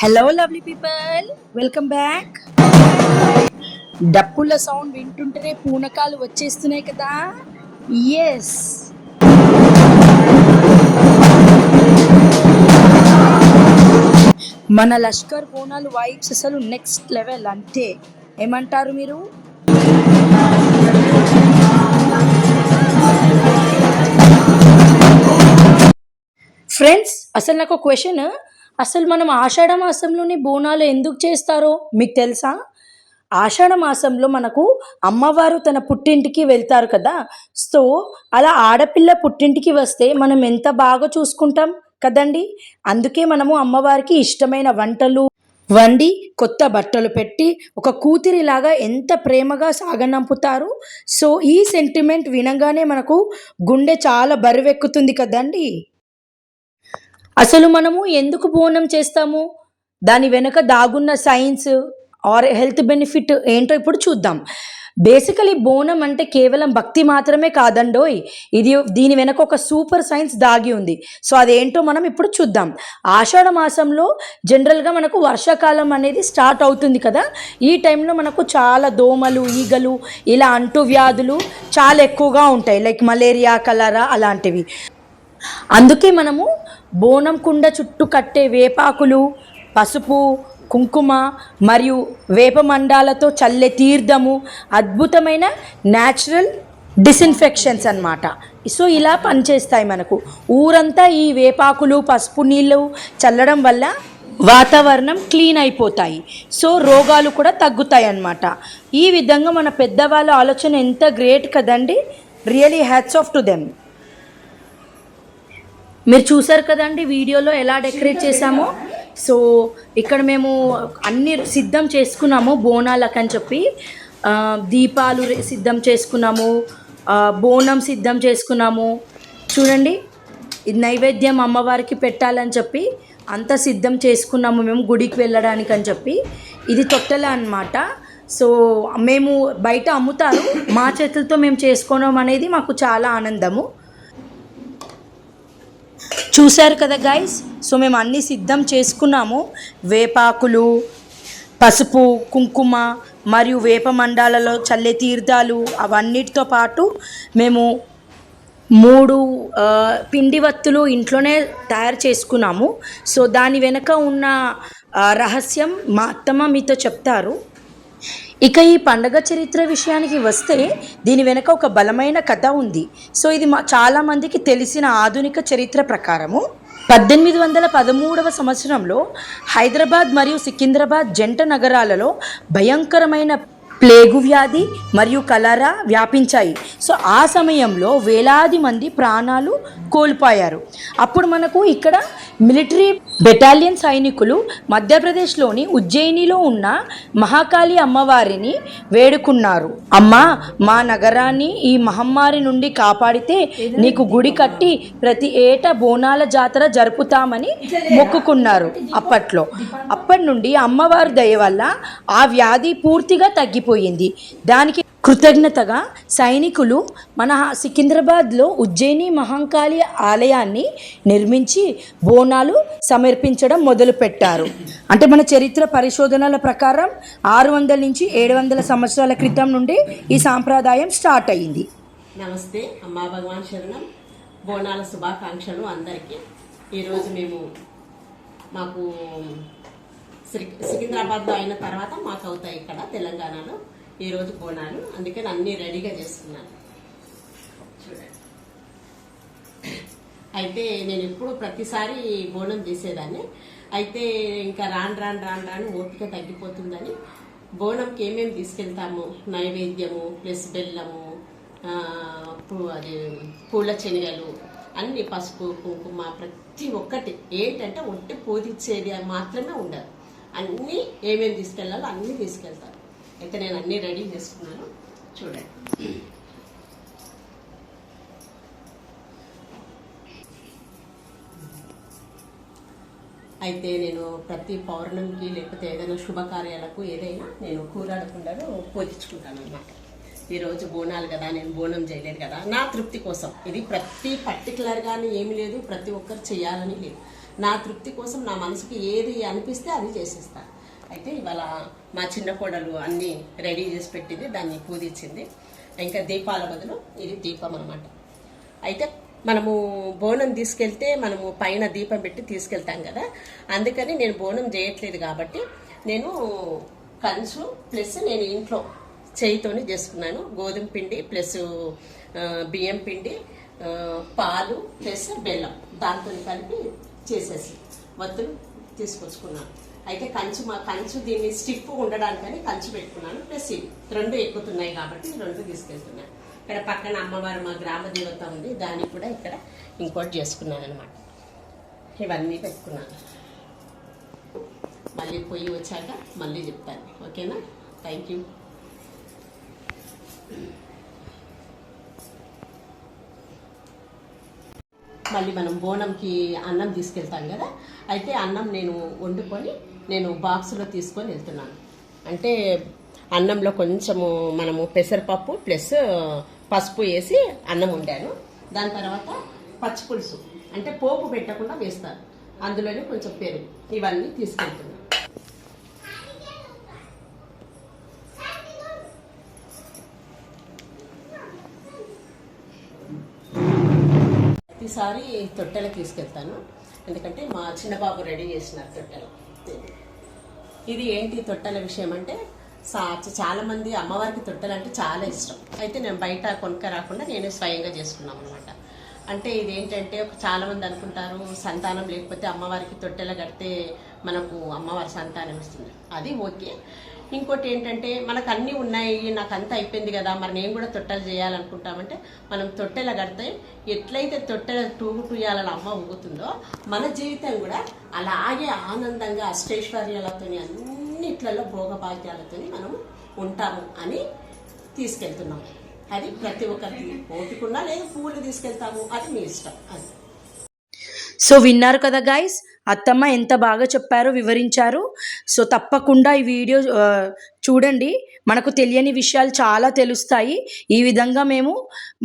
Hello lovely people, welcome back. డప్పుల sound వింటుంటేనే పూనకాలు వచ్చేస్తున్నాయి కదా. ఎస్, మన లష్కర్ బోనాలు వైబ్స్ అసలు నెక్స్ట్ లెవెల్. అంతే, ఏమంటారు మీరు? ఫ్రెండ్స్, అసలు నాకు క్వశ్చన్, అసలు మనం ఆషాఢ మాసంలోనే బోనాలు ఎందుకు చేస్తారో మీకు తెలుసా? ఆషాఢ మాసంలో మనకు అమ్మవారు తన పుట్టింటికి వెళ్తారు కదా. సో అలా ఆడపిల్ల పుట్టింటికి వస్తే మనం ఎంత బాగా చూసుకుంటాం కదండి. అందుకే మనము అమ్మవారికి ఇష్టమైన వంటలు వండి కొత్త బట్టలు పెట్టి ఒక కూతురిలాగా ఎంత ప్రేమగా సాగనంపుతారు. సో ఈ సెంటిమెంట్ వినగానే మనకు గుండె చాలా బరువెక్కుతుంది కదండి. అసలు మనము ఎందుకు బోనం చేస్తాము, దాని వెనుక దాగున్న సైన్స్ ఆర్ హెల్త్ బెనిఫిట్ ఏంటో ఇప్పుడు చూద్దాం. బేసికలీ బోనం అంటే కేవలం భక్తి మాత్రమే కాదండోయ్, దీని వెనక ఒక సూపర్ సైన్స్ దాగి ఉంది. సో అదేంటో మనం ఇప్పుడు చూద్దాం. ఆషాఢ మాసంలో జనరల్గా మనకు వర్షాకాలం అనేది స్టార్ట్ అవుతుంది కదా. ఈ టైంలో మనకు చాలా దోమలు, ఈగలు, ఇలా అంటువ్యాధులు చాలా ఎక్కువగా ఉంటాయి, లైక్ మలేరియా, కలరా అలాంటివి. అందుకే మనము బోనం కుండ చుట్టూ కట్టే వేపాకులు, పసుపు, కుంకుమ మరియు వేప మండాలతో చల్లే తీర్థము అద్భుతమైన న్యాచురల్ డిస్ఇన్ఫెక్షన్స్ అన్నమాట. సో ఇలా పనిచేస్తాయి మనకు. ఊరంతా ఈ వేపాకులు, పసుపు నీళ్ళు చల్లడం వల్ల వాతావరణం క్లీన్ అయిపోతాయి. సో రోగాలు కూడా తగ్గుతాయి అన్నమాట. ఈ విధంగా మన పెద్దవాళ్ళ ఆలోచన ఎంత గ్రేట్ కదండి. Really hats off to them. మీరు చూసారు కదండి వీడియోలో ఎలా డెకరేట్ చేసామో. సో ఇక్కడ మేము అన్ని సిద్ధం చేసుకున్నాము బోనాలకని చెప్పి. దీపాలు సిద్ధం చేసుకున్నాము, బోనం సిద్ధం చేసుకున్నాము. చూడండి, ఇది నైవేద్యం అమ్మవారికి పెట్టాలని చెప్పి అంతా సిద్ధం చేసుకున్నాము మేము గుడికి వెళ్ళడానికి అని చెప్పి. ఇది తొట్టెల అన్నమాట. సో మేము బయట అమ్ముతారు, మా చేతులతో మేము చేసుకోవడం అనేది మాకు చాలా ఆనందము. చూశారు కదా గైస్. సో మేము అన్నీ సిద్ధం చేసుకున్నాము. వేపాకులు, పసుపు, కుంకుమ మరియు వేప మండాలలో చల్లే తీర్థాలు అవన్నిటితో పాటు మేము 3 పిండి వత్తులు ఇంట్లోనే తయారు చేసుకున్నాము. సో దాని వెనుక ఉన్న రహస్యం మా అత్తమ్మ మీతో చెప్తారు. ఇక ఈ పండగ చరిత్ర విషయానికి వస్తే దీని వెనుక ఒక బలమైన కథ ఉంది. సో ఇది చాలామందికి తెలిసిన ఆధునిక చరిత్ర ప్రకారము 1813వ సంవత్సరంలో హైదరాబాద్ మరియు సికింద్రాబాద్ జంట నగరాలలో భయంకరమైన ప్లేగు వ్యాధి మరియు కలరా వ్యాపించాయి. సో ఆ సమయంలో వేలాది మంది ప్రాణాలు కోల్పోయారు. అప్పుడు మనకు ఇక్కడ మిలిటరీ బెటాలియన్ సైనికులు మధ్యప్రదేశ్లోని ఉజ్జయినిలో ఉన్న మహాకాళి అమ్మవారిని వేడుకున్నారు. అమ్మా, మా నగరాన్ని ఈ మహమ్మారి నుండి కాపాడితే నీకు గుడి కట్టి ప్రతి ఏటా బోనాల జాతర జరుపుతామని మొక్కుకున్నారు. అప్పటి నుండి అమ్మవారి దయ వల్ల ఆ వ్యాధి పూర్తిగా తగ్గిపోయింది. దానికి కృతజ్ఞతగా సైనికులు మన సికింద్రాబాద్లో ఉజ్జయిని మహంకాళి ఆలయాన్ని నిర్మించి బోనాలు సమర్పించడం మొదలుపెట్టారు. అంటే మన చరిత్ర పరిశోధనల ప్రకారం 600 నుంచి 700 సంవత్సరాల క్రితం నుండి ఈ సాంప్రదాయం స్టార్ట్ అయ్యింది. నమస్తే అమ్మా, భగవాన్ శరణం. బోనాల శుభాకాంక్షలు అందరికీ. ఈరోజు మాకు సికింద్రాబాద్లో అయిన తర్వాత మాకు అవుతాయి ఇక్కడ తెలంగాణలో ఈరోజు బోనాలు. అందుకని అన్నీ రెడీగా చేసుకున్నాను. చూడండి, అయితే నేను ఎప్పుడు ప్రతిసారి బోనం చేసేదాన్ని. అయితే ఇంకా రాను ఓపిక తగ్గిపోతుందని బోనంకి ఏమేమి తీసుకెళ్తాము, నైవేద్యము ప్లస్ బెల్లము, అది పూల శనగలు, అన్ని పసుపు, కుంకుమ, ప్రతి ఒక్కటి ఏంటంటే ఒట్టి పూజించేది మాత్రమే ఉండదు. అన్నీ ఏమేమి తీసుకెళ్ళాలో అన్నీ తీసుకెళ్తాను. అయితే నేను అన్నీ రెడీ చేసుకున్నాను. చూడండి, అయితే నేను ప్రతి పౌర్ణమికి లేకపోతే ఏదైనా శుభకార్యాలకు ఏదైనా నేను కూరాడకుండాను పూజించుకుంటాను అన్నమాట. ఈరోజు బోనాలు కదా, నేను బోనం చేయలేదు కదా, నా తృప్తి కోసం. ఇది ప్రతి పర్టికులర్గానే ఏమి లేదు, ప్రతి ఒక్కరు చేయాలని లేదు. నా తృప్తి కోసం నా మనసుకి ఏది అనిపిస్తే అది చేసేస్తాను. అయితే ఇవాళ మా చిన్న కోడలు అన్నీ రెడీ చేసి పెట్టింది, దాన్ని పూజించింది. ఇంకా దీపాల బదులు ఇది దీపం అన్నమాట. అయితే మనము బోనం తీసుకెళ్తే మనము పైన దీపం పెట్టి తీసుకెళ్తాం కదా, అందుకని నేను బోనం చేయట్లేదు కాబట్టి నేను కంచు ప్లస్ నేను ఇంట్లో చేయితోని చేసుకున్నాను. గోధుమ పిండి ప్లస్ బియ్యం పిండి, పాలు ప్లస్ బెల్లం దాంతో కలిపి చేసేసి వత్తులు తీసుకొచ్చుకున్నాను. అయితే కంచు దీన్ని స్టిఫ్ ఉండడానికని కంచు పెట్టుకున్నాను. ప్లస్ ఇది 2 ఎక్కుతున్నాయి కాబట్టి 2 తీసుకెళ్తున్నాను. ఇక్కడ పక్కన అమ్మవారు మా గ్రామ దేవత ఉంది, దాన్ని కూడా ఇక్కడ ఇంకోటి చేసుకున్నాను అనమాట. ఇవన్నీ పెట్టుకున్నాను. మళ్ళీ పొయ్యి వచ్చాక మళ్ళీ చెప్తాను, ఓకేనా? Thank you. మళ్ళీ మనం బోనంకి అన్నం తీసుకెళ్తాం కదా, అయితే అన్నం నేను వండుకొని నేను బాక్సులో తీసుకొని వెళ్తున్నాను. అంటే అన్నంలో కొంచెము మనము పెసరపప్పు ప్లస్ పసుపు వేసి అన్నం వండాను. దాని తర్వాత పచ్చి పులుసు అంటే పోపు పెట్టకుండా వేస్తాను, అందులోనే కొంచెం పెరుగు, ఇవన్నీ తీసుకెళ్తున్నాను. ప్రతిసారి తొట్టెలకు తీసుకెళ్తాను, ఎందుకంటే మా చిన్నబాబు రెడీ చేసినారు తొట్టెలు. ఇది ఏంటి తొట్టెల విషయం అంటే, చాలా మంది అమ్మవారికి తొట్టెలు అంటే చాలా ఇష్టం. అయితే నేను బయట కొనుక్క రాకుండా నేనే స్వయంగా చేసుకున్నాను అనమాట. అంటే ఇదేంటంటే చాలా మంది అనుకుంటారు సంతానం లేకపోతే అమ్మవారికి తొట్టెల కడితే మనకు అమ్మవారి సంతానం ఇస్తుంది, అది ఓకే. ఇంకోటి ఏంటంటే మనకు అన్నీ ఉన్నాయి, నాకు అంతా అయిపోయింది కదా, మరి నేను కూడా తొట్టెలు చేయాలనుకుంటామంటే మనం తొట్టెల కడితే ఎట్లయితే తొట్టెల టూయాలని అమ్మ ఊగుతుందో మన జీవితం కూడా అలాగే ఆనందంగా అష్టైశ్వర్యాలతో అన్నిట్లలో భోగభాగ్యాలతో మనం ఉంటాము అని తీసుకెళ్తున్నాం. అది ప్రతి ఒక్కరికి ఓపికన్నా లేదు, పువ్వులు తీసుకెళ్తాము, అది మీ ఇష్టం. అది సో విన్నారు కదా గైస్, అత్తమ్మ ఎంత బాగా చెప్పారో, వివరించారు. సో తప్పకుండా ఈ వీడియో చూడండి, మనకు తెలియని విషయాలు చాలా తెలుస్తాయి. ఈ విధంగా మేము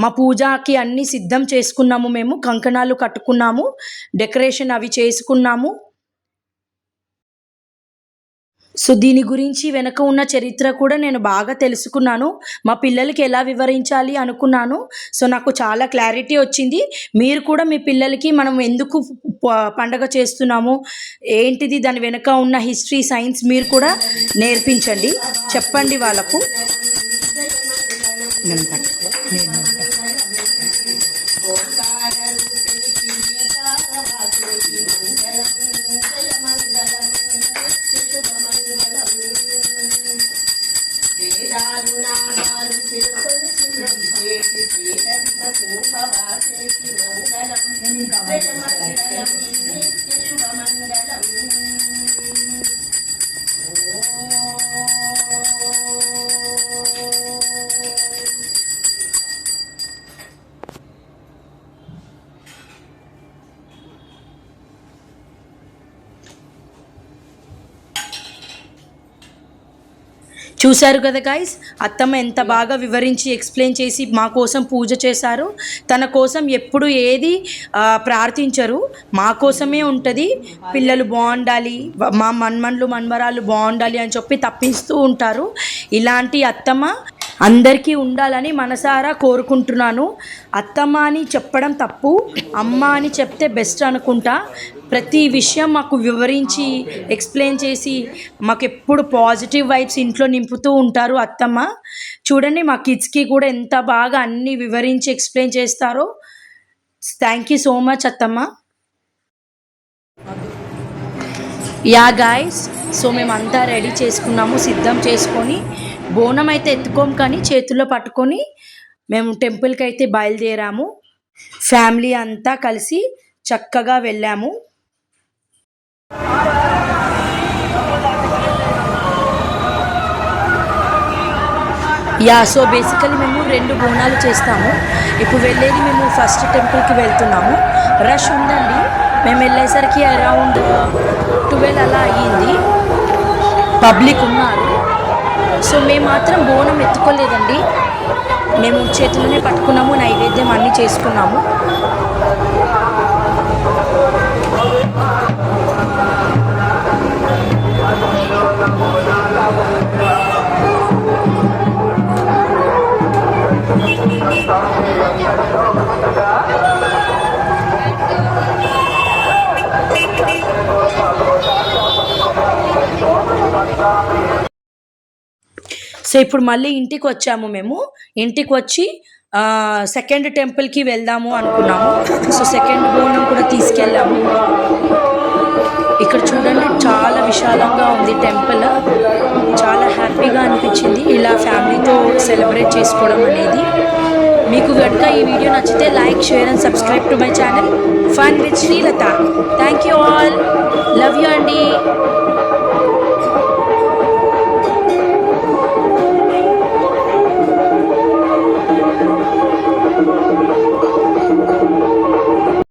మా పూజకి అన్నీ సిద్ధం చేసుకున్నాము, మేము కంకణాలు కట్టుకున్నాము, డెకరేషన్ అవి చేసుకున్నాము. సో దీని గురించి వెనక ఉన్న చరిత్ర కూడా నేను బాగా తెలుసుకున్నాను. మా పిల్లలకి ఎలా వివరించాలి అనుకున్నాను. సో నాకు చాలా క్లారిటీ వచ్చింది. మీరు కూడా మీ పిల్లలకి మనం ఎందుకు పండగ చేస్తున్నాము, ఏంటిది దాని వెనక ఉన్న హిస్టరీ, సైన్స్ మీరు కూడా నేర్పించండి, చెప్పండి వాళ్ళకు. చూశారు కదా గైస్, అత్తమ్మ ఎంత బాగా వివరించి ఎక్స్ప్లెయిన్ చేసి మా కోసం పూజ చేశారు. తన కోసం ఎప్పుడు ఏది ప్రార్థించరు, మా కోసమే ఉంటుంది. పిల్లలు బాగుండాలి, మా మన్మన్లు మన్మరాలు బాగుండాలి అని చెప్పి తప్పిస్తూ ఉంటారు. ఇలాంటి అత్తమ్మ అందరికీ ఉండాలని మనసారా కోరుకుంటున్నాను. అత్తమ్మ అని చెప్పడం తప్పు, అమ్మ అని చెప్తే బెస్ట్ అనుకుంటా. ప్రతి విషయం మాకు వివరించి ఎక్స్ప్లెయిన్ చేసి మాకు ఎప్పుడు పాజిటివ్ వైబ్స్ ఇంట్లో నింపుతూ ఉంటారు అత్తమ్మ. చూడండి మా కిడ్స్కి కూడా ఎంత బాగా అన్నీ వివరించి ఎక్స్ప్లెయిన్ చేస్తారో. థ్యాంక్ యూ సో మచ్ అత్తమ్మ. యా గాయ్స్, సో మేమంతా రెడీ చేసుకున్నాము, సిద్ధం చేసుకొని బోనం అయితే ఎత్తుకోం కానీ చేతుల్లో పట్టుకొని మేము టెంపుల్కి అయితే బయలుదేరాము. ఫ్యామిలీ అంతా కలిసి చక్కగా వెళ్ళాము. యా, సో బేసికలీ మేము 2 బోనాలు చేస్తాము. ఇప్పుడు వెళ్ళేది మేము ఫస్ట్ టెంపుల్కి వెళ్తున్నాము. రష్ ఉందండి, మేము వెళ్ళేసరికి అరౌండ్ 12 అలా అయ్యింది, పబ్లిక్ ఉన్నారు. సో మేము మాత్రం బోనం ఎత్తుకోలేదండి, మేము చేతుల్లోనే పట్టుకున్నాము, నైవేద్యం అన్నీ చేసుకున్నాము. సో ఇప్పుడు మళ్ళీ ఇంటికి వచ్చాము మేము. ఇంటికి వచ్చి సెకండ్ టెంపుల్కి వెళ్దాము అనుకున్నాము. సో సెకండ్ బోనం కూడా తీసుకెళ్ళాము. ఇక్కడ చూడండి చాలా విశాలంగా ఉంది టెంపుల్. చాలా హ్యాపీగా అనిపించింది ఇలా ఫ్యామిలీతో సెలబ్రేట్ చేసుకోవడం అనేది. మీకు కనుక ఈ వీడియో నచ్చితే like, share and subscribe to my channel fun with Srilatha. Thank you all. Love you అండి.